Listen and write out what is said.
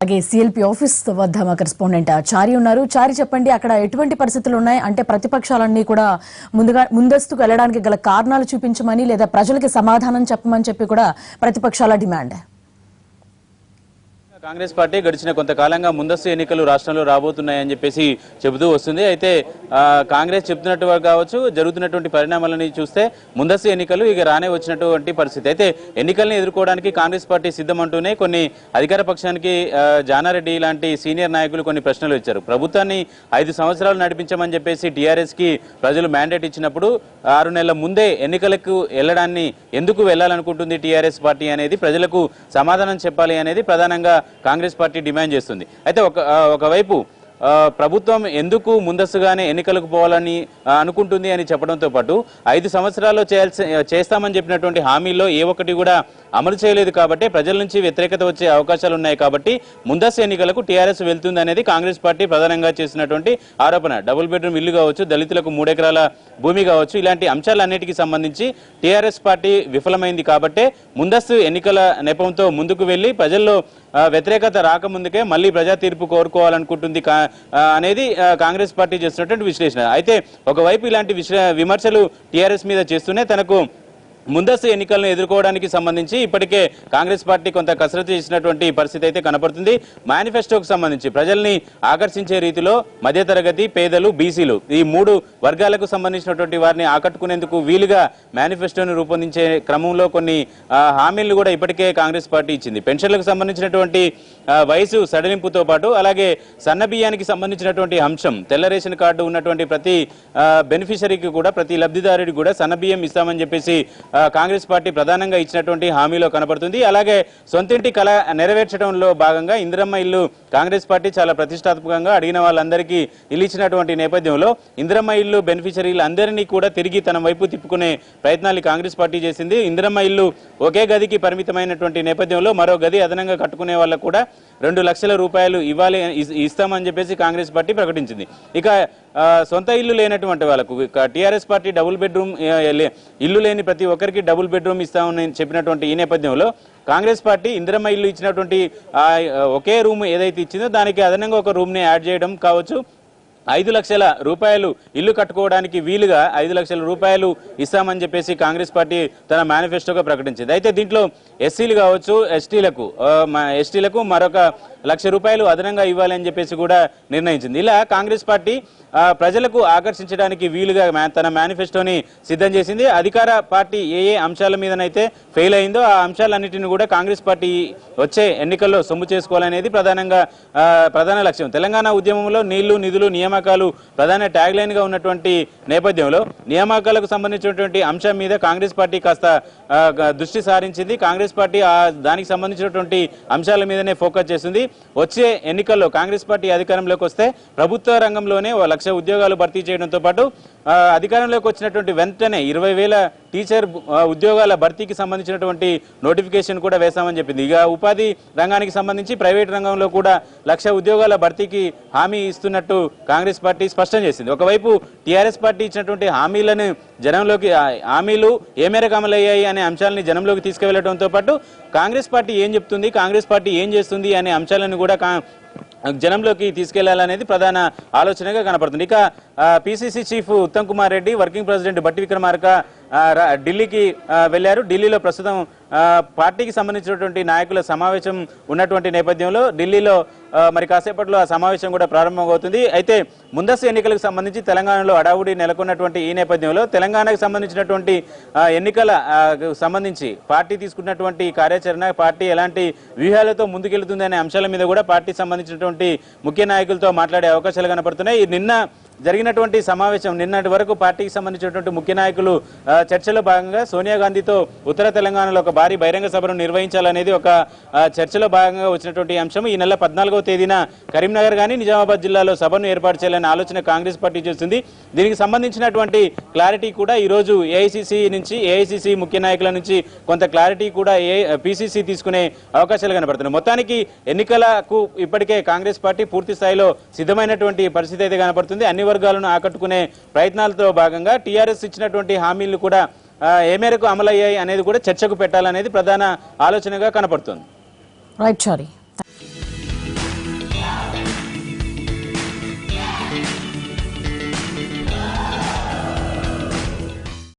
అలాగే CLP office వద్ద మా కరెస్పాండెంట్ చారి ఉన్నారు. చారి, చెప్పండి, అక్కడ ఎటువంటి పరిస్థితులు ఉన్నాయి? అంటే ప్రతిపక్షాలన్నీ కూడా ముందస్తుకు వెళ్ళడానికి గల కారణాలు చూపించమని లేదా ప్రజలకి సమాధానం చెప్పమని చెప్పి కూడా ప్రతిపక్షాల డిమాండ్. కాంగ్రెస్ పార్టీ గడిచిన కొంతకాలంగా ముందస్తు ఎన్నికలు రాష్ట్రంలో రాబోతున్నాయని చెప్పేసి చెబుతూ వస్తుంది. అయితే కాంగ్రెస్ చెప్తున్నట్టు కావచ్చు, జరుగుతున్నటువంటి పరిణామాలని చూస్తే ముందస్తు ఎన్నికలు ఇక రానే వచ్చినటువంటి పరిస్థితి. అయితే ఎన్నికల్ని ఎదుర్కోవడానికి కాంగ్రెస్ పార్టీ సిద్ధమంటూనే కొన్ని అధికార పక్షానికి జానారెడ్డి లాంటి సీనియర్ నాయకులు కొన్ని ప్రశ్నలు ఇచ్చారు. ప్రభుత్వాన్ని 5 సంవత్సరాలు నడిపించమని చెప్పేసి టీఆర్ఎస్ కి ప్రజలు మ్యాండేట్ ఇచ్చినప్పుడు 6 నెలల ముందే ఎన్నికలకు వెళ్లడాన్ని ఎందుకు వెళ్లాలనుకుంటుంది టీఆర్ఎస్ పార్టీ అనేది ప్రజలకు సమాధానం చెప్పాలి అనేది ప్రధానంగా కాంగ్రెస్ పార్టీ డిమాండ్ చేస్తుంది. అయితే ఒకవైపు ప్రభుత్వం ఎందుకు ముందస్తుగానే ఎన్నికలకు పోవాలని అనుకుంటుంది అని చెప్పడంతో పాటు 5 సంవత్సరాల్లో చేస్తామని చెప్పినటువంటి హామీల్లో ఏ ఒక్కటి కూడా అమలు చేయలేదు కాబట్టి ప్రజల నుంచి వ్యతిరేకత వచ్చే అవకాశాలు ఉన్నాయి కాబట్టి ముందస్తు ఎన్నికలకు టీఆర్ఎస్ వెళ్తుంది అనేది కాంగ్రెస్ పార్టీ ప్రధానంగా చేసినటువంటి ఆరోపణ. డబుల్ బెడ్రూమ్ ఇల్లు కావచ్చు, దళితులకు 3 ఎకరాల భూమి కావచ్చు, ఇలాంటి అంశాలన్నిటికీ సంబంధించి టీఆర్ఎస్ పార్టీ విఫలమైంది కాబట్టే ముందస్తు ఎన్నికల నెపంతో ముందుకు వెళ్లి ప్రజల్లో వ్యతిరేకత రాకముందుకే మళ్ళీ ప్రజా తీర్పు కోరుకోవాలనుకుంటుంది అనేది కాంగ్రెస్ పార్టీ చేస్తున్నటువంటి విశ్లేషణ. అయితే ఒకవైపు ఇలాంటి విమర్శలు టీఆర్ఎస్ మీద చేస్తూనే తనకు ముందస్తు ఎన్నికలను ఎదుర్కోవడానికి సంబంధించి ఇప్పటికే కాంగ్రెస్ పార్టీ కొంత కసరత్తు చేసినటువంటి పరిస్థితి అయితే కనపడుతుంది. మేనిఫెస్టోకు సంబంధించి ప్రజల్ని ఆకర్షించే రీతిలో మధ్యతరగతి, పేదలు, బీసీలు ఈ 3 వర్గాలకు సంబంధించినటువంటి వారిని ఆకట్టుకునేందుకు వీలుగా మేనిఫెస్టోను రూపొందించే క్రమంలో కొన్ని హామీలను కూడా ఇప్పటికే కాంగ్రెస్ పార్టీ ఇచ్చింది. పెన్షన్లకు సంబంధించినటువంటి వయసు సడలింపుతో పాటు అలాగే సన్నబియ్యానికి సంబంధించినటువంటి అంశం, తెల్ల రేషన్ కార్డు ఉన్నటువంటి ప్రతి బెనిఫిషరీకి కూడా, ప్రతి లబ్ధిదారుడికి కూడా సన్నబియ్యం ఇస్తామని చెప్పేసి కాంగ్రెస్ పార్టీ ప్రధానంగా ఇచ్చినటువంటి హామీలో కనబడుతుంది. అలాగే సొంతింటి కళ నెరవేర్చడంలో భాగంగా ఇందిరమ్మ ఇల్లు కాంగ్రెస్ పార్టీ చాలా ప్రతిష్టాత్మకంగా అడిగిన వాళ్ళందరికీ ఇల్లు ఇచ్చినటువంటి నేపథ్యంలో ఇందిరమ్మ ఇల్లు బెనిఫిషరీలు అందరినీ కూడా తిరిగి తన వైపు తిప్పుకునే ప్రయత్నాలు కాంగ్రెస్ పార్టీ చేసింది. ఇందిరమ్మ ఇల్లు ఒకే గదికి పరిమితమైనటువంటి నేపథ్యంలో మరో గది అదనంగా కట్టుకునే వాళ్ళకు కూడా 2 లక్షల రూపాయలు ఇస్తామని చెప్పేసి కాంగ్రెస్ పార్టీ ప్రకటించింది. ఇక సొంత ఇల్లు లేనటువంటి వాళ్ళకు టీఆర్ఎస్ పార్టీ డబుల్ బెడ్రూమ్ ఇల్లు లేని ప్రతి ఒక్కరికి డబుల్ బెడ్రూమ్ ఇస్తామని చెప్పినటువంటి ఈ నేపథ్యంలో కాంగ్రెస్ పార్టీ ఇందిరమ్మ ఇల్లు ఇచ్చినటువంటి ఒకే రూమ్ ఏదైతే ఇచ్చిందో దానికి అదనంగా ఒక రూమ్ని యాడ్ చేయడం కావచ్చు, 5 లక్షల రూపాయలు ఇల్లు కట్టుకోవడానికి వీలుగా 5 లక్షల రూపాయలు ఇస్తామని చెప్పేసి కాంగ్రెస్ పార్టీ తన మేనిఫెస్టోగా ప్రకటించింది. అయితే దీంట్లో ఎస్సీలు కావచ్చు, ఎస్టీలకు మరొక 1 లక్ష రూపాయలు అదనంగా ఇవ్వాలని చెప్పేసి కూడా నిర్ణయించింది. ఇలా కాంగ్రెస్ పార్టీ ప్రజలకు ఆకర్షించడానికి వీలుగా తన మేనిఫెస్టోని సిద్ధం చేసింది. అధికార పార్టీ ఏ అంశాల మీదనైతే ఫెయిల్ అయిందో ఆ అంశాలన్నింటినీ కూడా కాంగ్రెస్ పార్టీ వచ్చే ఎన్నికల్లో సొమ్ము చేసుకోవాలనేది ప్రధాన లక్ష్యం. తెలంగాణ ఉద్యమంలో నీళ్లు, నిధులు, నియామకాలు ప్రధాన ట్యాగ్ లైన్ గా ఉన్నటువంటి నేపథ్యంలో నియామకాలకు సంబంధించినటువంటి అంశం మీద కాంగ్రెస్ పార్టీ కాస్త దృష్టి సారించింది. కాంగ్రెస్ పార్టీ దానికి సంబంధించినటువంటి అంశాల మీదనే ఫోకస్ చేస్తుంది. వచ్చే ఎన్నికల్లో కాంగ్రెస్ పార్టీ అధికారంలోకి వస్తే ప్రభుత్వ రంగంలోనే 1 లక్ష ఉద్యోగాలు భర్తీ చేయడంతో పాటు అధికారంలోకి వచ్చినటువంటి వెంటనే 20,000 టీచర్ ఉద్యోగాల భర్తీకి సంబంధించినటువంటి నోటిఫికేషన్ కూడా వేస్తామని చెప్పింది. ఇక ఉపాధి రంగానికి సంబంధించి ప్రైవేట్ రంగంలో కూడా 1 లక్ష ఉద్యోగాల భర్తీకి హామీ ఇస్తున్నట్టు కాంగ్రెస్ పార్టీ స్పష్టం చేసింది. ఒకవైపు టీఆర్ఎస్ పార్టీ ఇచ్చినటువంటి హామీలు ఏ మేరకు అమలయ్యాయి అనే అంశాలని జనంలోకి తీసుకువెళ్లడంతో పాటు కాంగ్రెస్ పార్టీ ఏం చెప్తుంది, కాంగ్రెస్ పార్టీ ఏం చేస్తుంది అనే అంశాలను కూడా జనంలోకి తీసుకెళ్లాలనేది ప్రధాన ఆలోచనగా కనపడుతుంది. ఇక PCC chief Uttam Kumar Reddy, working president బట్టి విక్రమార్క ఢిల్లీకి వెళ్లారు. ఢిల్లీలో ప్రస్తుతం పార్టీకి సంబంధించినటువంటి నాయకుల సమావేశం ఉన్నటువంటి నేపథ్యంలో ఢిల్లీలో మరి కాసేపట్లో ఆ సమావేశం కూడా ప్రారంభమవుతుంది. అయితే ముందస్తు ఎన్నికలకు సంబంధించి తెలంగాణలో అడావుడి నెలకొన్నటువంటి ఈ నేపథ్యంలో తెలంగాణకు సంబంధించినటువంటి ఎన్నికల సంబంధించి పార్టీ తీసుకున్నటువంటి కార్యాచరణ, పార్టీ ఎలాంటి వ్యూహాలతో ముందుకెళ్తుంది అనే అంశాల మీద కూడా పార్టీ సంబంధించినటువంటి ముఖ్య నాయకులతో మాట్లాడే అవకాశాలు కనపడుతున్నాయి. నిన్న జరిగినటువంటి సమావేశం, నిన్నటి వరకు పార్టీకి సంబంధించినటువంటి ముఖ్య నాయకులు చర్చలో భాగంగా సోనియా గాంధీతో ఉత్తర తెలంగాణలో ఒక భారీ బహిరంగ సభను నిర్వహించాలనేది ఒక చర్చలో భాగంగా వచ్చినటువంటి అంశం. ఈ నెల 14వ తేదీన కరీంనగర్ కానీ నిజామాబాద్ జిల్లాలో సభను ఏర్పాటు చేయాలనే ఆలోచన కాంగ్రెస్ పార్టీ చేస్తుంది. దీనికి సంబంధించినటువంటి క్లారిటీ కూడా ఈరోజు ఏఐసిసి ముఖ్య నాయకుల నుంచి కొంత క్లారిటీ కూడా పిసిసి తీసుకునే అవకాశాలు కనబడుతున్నాయి. మొత్తానికి ఎన్నికలకు ఇప్పటికే కాంగ్రెస్ పార్టీ పూర్తి స్థాయిలో సిద్ధమైనటువంటి పరిస్థితి అయితే కనబడుతుంది. అన్ని వర్గాలను ఆకట్టుకునే ప్రయత్నాలతో భాగంగా టీఆర్ఎస్ ఇచ్చినటువంటి హామీలు కూడా ఏ మేరకు అమలయ్యాయి అనేది కూడా చర్చకు పెట్టాలనేది ప్రధాన ఆలోచనగా కనపడుతుంది. రైట్ చారి.